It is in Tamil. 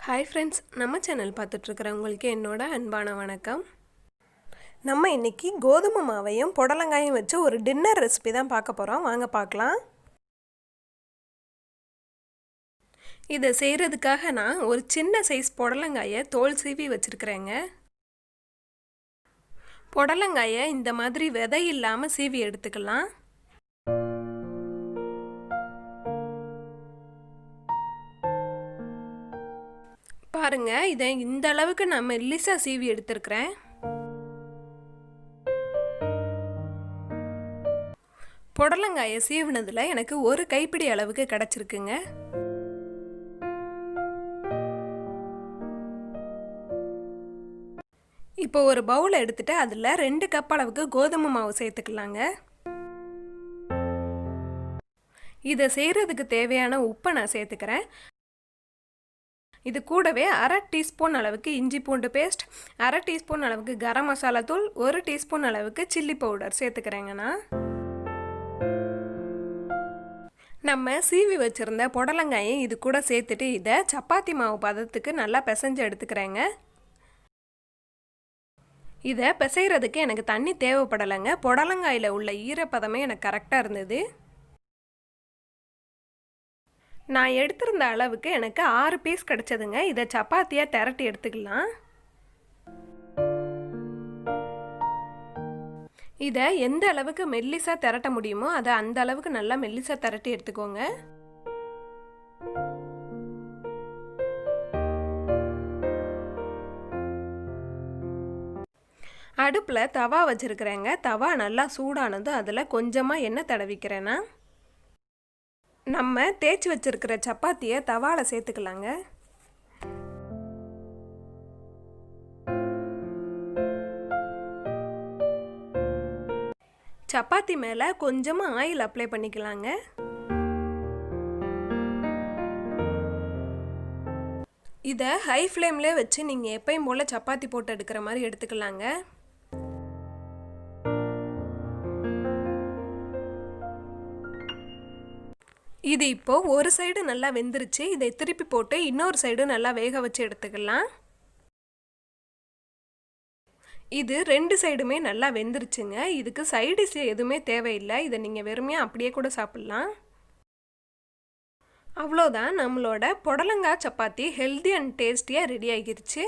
ஹாய் ஃப்ரெண்ட்ஸ், நம்ம சேனல் பார்த்துட்ருக்கிறவங்களுக்கு என்னோட அன்பான வணக்கம். நம்ம இன்றைக்கி கோதுமை மாவையும் புடலங்காயும் வச்சு ஒரு டின்னர் ரெசிபி தான் பார்க்க போகிறோம். வாங்க பார்க்கலாம். இதை செய்கிறதுக்காக நான் ஒரு சின்ன சைஸ் புடலங்காயை தோல் சீவி வச்சுருக்கிறேங்க. புடலங்காயை இந்த மாதிரி விதை இல்லாமல் சீவி எடுத்துக்கலாம். பாருங்க, இதை இந்த அளவுக்கு நான் மெல்லிசா சீவி எடுத்துருக்கிறேன். புடலங்காயை சீவினதில் எனக்கு ஒரு கைப்பிடி அளவுக்கு கிடச்சிருக்குங்க. இப்போ ஒரு பவுல் எடுத்துட்டு அதில் 2 கப் அளவுக்கு கோதுமை மாவு சேர்த்துக்கலாங்க. இதை செய்கிறதுக்கு தேவையான உப்பை நான் சேர்த்துக்கிறேன். இது கூடவே 1/2 டீஸ்பூன் அளவுக்கு இஞ்சி பூண்டு பேஸ்ட், 1/2 டீஸ்பூன் அளவுக்கு கரம் மசாலா தூள், 1 டீஸ்பூன் அளவுக்கு சில்லி பவுடர் சேர்த்துக்கிறேங்கண்ணா. நம்ம சீவி வச்சுருந்த புடலங்காயை இது கூட சேர்த்துட்டு இதை சப்பாத்தி மாவு பதத்துக்கு நல்லா பிசைஞ்சு எடுத்துக்கிறேங்க. இதை பிசைகிறதுக்கு எனக்கு தண்ணி தேவைப்படலைங்க. புடலங்காயில் உள்ள ஈரப்பதமே எனக்கு கரெக்டாக இருந்தது. நான் எடுத்திருந்த அளவுக்கு எனக்கு 6 பீஸ் கிடச்சதுங்க. இதை சப்பாத்தியாக திரட்டி எடுத்துக்கலாம். இதை எந்த அளவுக்கு மெல்லிசாக திரட்ட முடியுமோ அதை அந்த அளவுக்கு நல்லா மெல்லிசாக திரட்டி எடுத்துக்கோங்க. அடுப்பில் தவா வச்சுருக்கிறேங்க. தவா நல்லா சூடானதும் அதில் கொஞ்சமாக எண்ணெய் தடவிக்கிறேன்னா நம்ம தேய்ச்சி வச்சிருக்கிற சப்பாத்தியை தவாவில் சேர்த்துக்கலாங்க. சப்பாத்தி மேலே கொஞ்சமாக ஆயில் அப்ளை பண்ணிக்கலாங்க. இதை ஹை ஃப்ளேம்லேயே வச்சு நீங்கள் எப்பயும் போல் சப்பாத்தி போட்டு எடுக்கிற மாதிரி எடுத்துக்கலாங்க. இது இப்போது ஒரு சைடு நல்லா வெந்துருச்சு. இதை திருப்பி போட்டு இன்னொரு சைடு நல்லா வேக வச்சு எடுத்துக்கலாம். இது 2 சைடுமே நல்லா வெந்துருச்சுங்க. இதுக்கு சைடிஷ் எதுவுமே தேவையில்லை. இதை நீங்கள் வெறுமையாக அப்படியே கூட சாப்பிட்லாம். அவ்வளோதான், நம்மளோட புடலங்காய் சப்பாத்தி ஹெல்தி அண்ட் டேஸ்டியாக ரெடி ஆகிருச்சு.